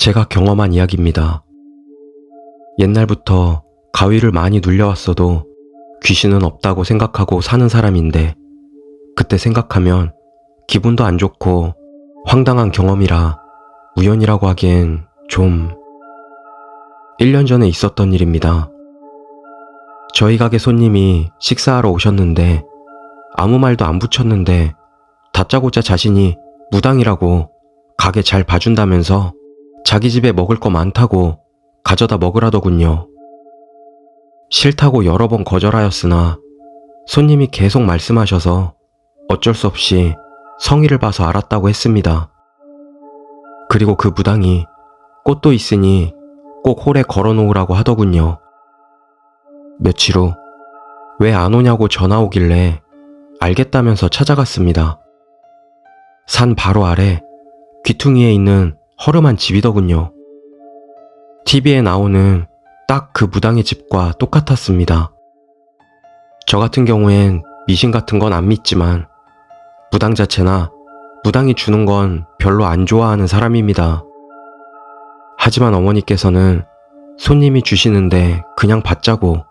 제가 경험한 이야기입니다. 옛날부터 가위를 많이 눌려왔어도 귀신은 없다고 생각하고 사는 사람인데 그때 생각하면 기분도 안 좋고 황당한 경험이라 우연이라고 하기엔 좀... 1년 전에 있었던 일입니다. 저희 가게 손님이 식사하러 오셨는데 아무 말도 안 붙였는데 다짜고짜 자신이 무당이라고 가게 잘 봐준다면서 자기 집에 먹을 거 많다고 가져다 먹으라더군요. 싫다고 여러 번 거절하였으나 손님이 계속 말씀하셔서 어쩔 수 없이 성의를 봐서 알았다고 했습니다. 그리고 그 무당이 꽃도 있으니 꼭 홀에 걸어놓으라고 하더군요. 며칠 후 왜 안 오냐고 전화 오길래 알겠다면서 찾아갔습니다. 산 바로 아래 귀퉁이에 있는 허름한 집이더군요. TV에 나오는 딱 그 무당의 집과 똑같았습니다. 저 같은 경우엔 미신 같은 건 안 믿지만 무당 자체나 무당이 주는 건 별로 안 좋아하는 사람입니다. 하지만 어머니께서는 손님이 주시는데 그냥 받자고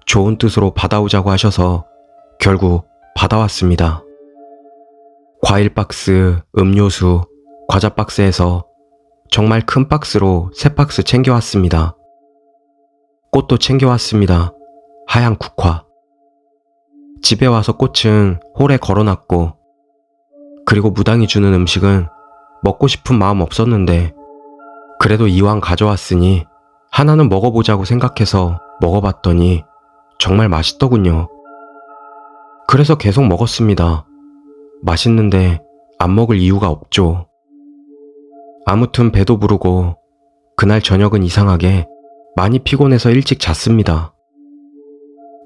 좋은 뜻으로 받아오자고 하셔서 결국 받아왔습니다. 과일 박스, 음료수, 과자 박스에서 정말 큰 박스로 3박스 챙겨왔습니다. 꽃도 챙겨왔습니다. 하얀 국화. 집에 와서 꽃은 홀에 걸어놨고 그리고 무당이 주는 음식은 먹고 싶은 마음 없었는데 그래도 이왕 가져왔으니 하나는 먹어보자고 생각해서 먹어봤더니 정말 맛있더군요. 그래서 계속 먹었습니다. 맛있는데 안 먹을 이유가 없죠. 아무튼 배도 부르고 그날 저녁은 이상하게 많이 피곤해서 일찍 잤습니다.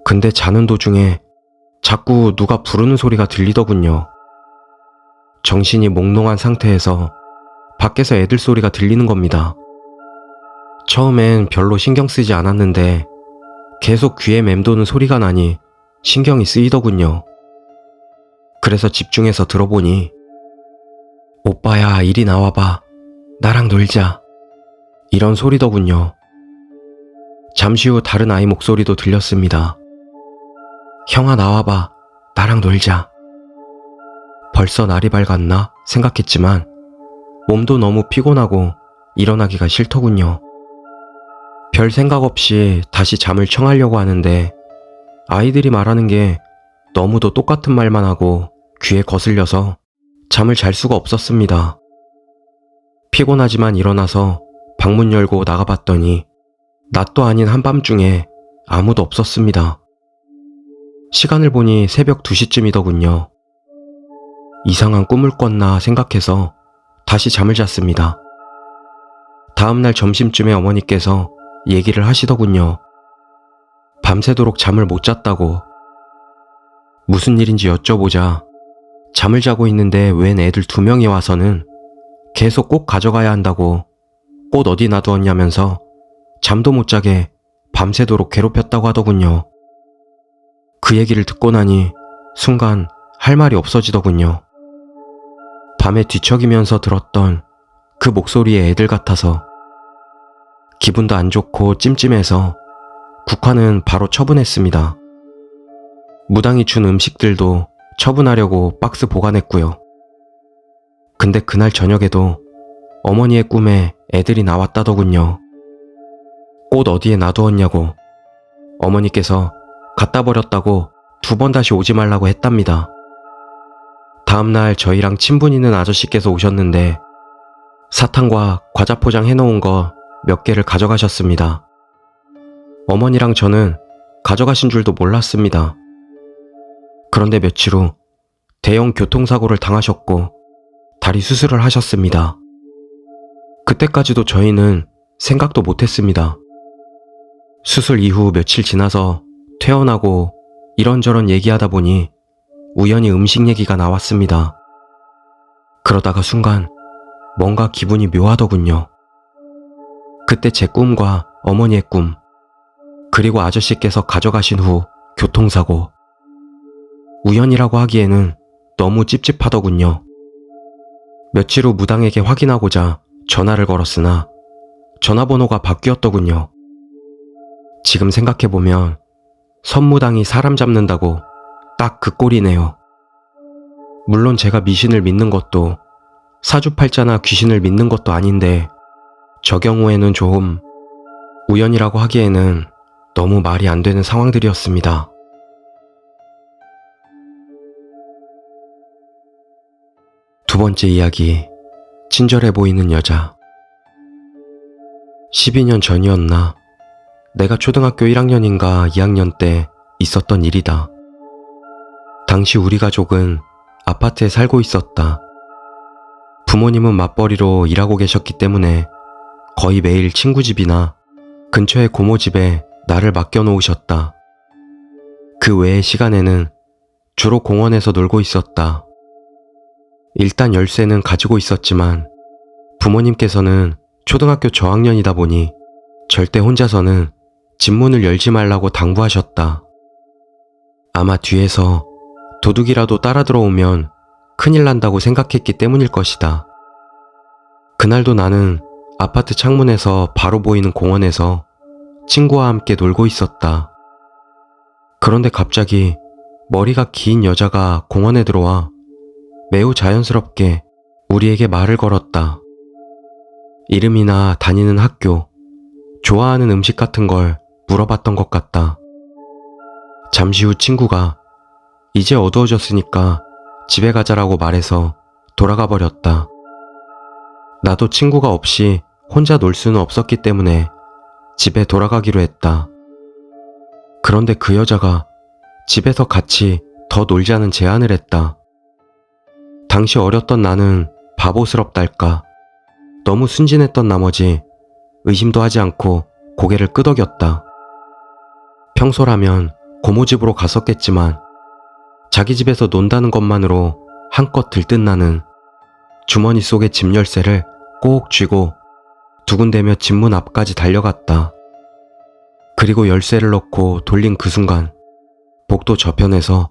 근데 자는 도중에 자꾸 누가 부르는 소리가 들리더군요. 정신이 몽롱한 상태에서 밖에서 애들 소리가 들리는 겁니다. 처음엔 별로 신경 쓰지 않았는데 계속 귀에 맴도는 소리가 나니 신경이 쓰이더군요. 그래서 집중해서 들어보니 오빠야 이리 나와봐. 나랑 놀자. 이런 소리더군요. 잠시 후 다른 아이 목소리도 들렸습니다. 형아 나와봐. 나랑 놀자. 벌써 날이 밝았나 생각했지만 몸도 너무 피곤하고 일어나기가 싫더군요. 별 생각 없이 다시 잠을 청하려고 하는데 아이들이 말하는 게 너무도 똑같은 말만 하고 귀에 거슬려서 잠을 잘 수가 없었습니다. 피곤하지만 일어나서 방문 열고 나가봤더니 낮도 아닌 한밤중에 아무도 없었습니다. 시간을 보니 새벽 2시쯤이더군요. 이상한 꿈을 꿨나 생각해서 다시 잠을 잤습니다. 다음날 점심쯤에 어머니께서 얘기를 하시더군요. 밤새도록 잠을 못 잤다고. 무슨 일인지 여쭤보자 잠을 자고 있는데 웬 애들 2명이 와서는 계속 꼭 가져가야 한다고 꽃 어디 놔두었냐면서 잠도 못 자게 밤새도록 괴롭혔다고 하더군요. 그 얘기를 듣고 나니 순간 할 말이 없어지더군요. 밤에 뒤척이면서 들었던 그 목소리의 애들 같아서 기분도 안 좋고 찜찜해서 국화는 바로 처분했습니다. 무당이 준 음식들도 처분하려고 박스 보관했고요. 근데 그날 저녁에도 어머니의 꿈에 애들이 나왔다더군요. 꽃 어디에 놔두었냐고. 어머니께서 갖다 버렸다고 2번 다시 오지 말라고 했답니다. 다음날 저희랑 친분 있는 아저씨께서 오셨는데 사탕과 과자 포장 해놓은 거 몇 개를 가져가셨습니다. 어머니랑 저는 가져가신 줄도 몰랐습니다. 그런데 며칠 후 대형 교통사고를 당하셨고 다리 수술을 하셨습니다. 그때까지도 저희는 생각도 못했습니다. 수술 이후 며칠 지나서 퇴원하고 이런저런 얘기하다 보니 우연히 음식 얘기가 나왔습니다. 그러다가 순간 뭔가 기분이 묘하더군요. 그때 제 꿈과 어머니의 꿈, 그리고 아저씨께서 가져가신 후 교통사고. 우연이라고 하기에는 너무 찝찝하더군요. 며칠 후 무당에게 확인하고자 전화를 걸었으나 전화번호가 바뀌었더군요. 지금 생각해보면 선무당이 사람 잡는다고 딱 그 꼴이네요. 물론 제가 미신을 믿는 것도 사주팔자나 귀신을 믿는 것도 아닌데 저 경우에는 좀 우연이라고 하기에는 너무 말이 안 되는 상황들이었습니다. 두 번째 이야기, 친절해 보이는 여자. 12년 전이었나? 내가 초등학교 1학년인가 2학년 때 있었던 일이다. 당시 우리 가족은 아파트에 살고 있었다. 부모님은 맞벌이로 일하고 계셨기 때문에 거의 매일 친구 집이나 근처의 고모 집에 나를 맡겨놓으셨다. 그 외의 시간에는 주로 공원에서 놀고 있었다. 일단 열쇠는 가지고 있었지만 부모님께서는 초등학교 저학년이다 보니 절대 혼자서는 집 문을 열지 말라고 당부하셨다. 아마 뒤에서 도둑이라도 따라 들어오면 큰일 난다고 생각했기 때문일 것이다. 그날도 나는 아파트 창문에서 바로 보이는 공원에서 친구와 함께 놀고 있었다. 그런데 갑자기 머리가 긴 여자가 공원에 들어와 매우 자연스럽게 우리에게 말을 걸었다. 이름이나 다니는 학교, 좋아하는 음식 같은 걸 물어봤던 것 같다. 잠시 후 친구가 이제 어두워졌으니까 집에 가자라고 말해서 돌아가 버렸다. 나도 친구가 없이 혼자 놀 수는 없었기 때문에 집에 돌아가기로 했다. 그런데 그 여자가 집에서 같이 더 놀자는 제안을 했다. 당시 어렸던 나는 바보스럽달까, 너무 순진했던 나머지 의심도 하지 않고 고개를 끄덕였다. 평소라면 고모 집으로 갔었겠지만 자기 집에서 논다는 것만으로 한껏 들뜬 나는 주머니 속의 집 열쇠를 꼭 쥐고 두근대며 집문 앞까지 달려갔다. 그리고 열쇠를 넣고 돌린 그 순간 복도 저편에서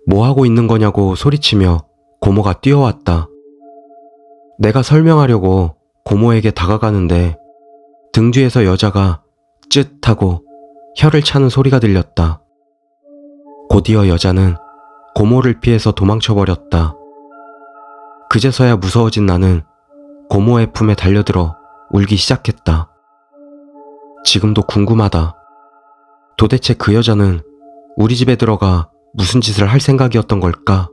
뭐 하고 있는 거냐고 소리치며 고모가 뛰어왔다. 내가 설명하려고 고모에게 다가가는데 등 뒤에서 여자가 쯧 하고 혀를 차는 소리가 들렸다. 곧이어 여자는 고모를 피해서 도망쳐버렸다. 그제서야 무서워진 나는 고모의 품에 달려들어 울기 시작했다. 지금도 궁금하다. 도대체 그 여자는 우리 집에 들어가 무슨 짓을 할 생각이었던 걸까?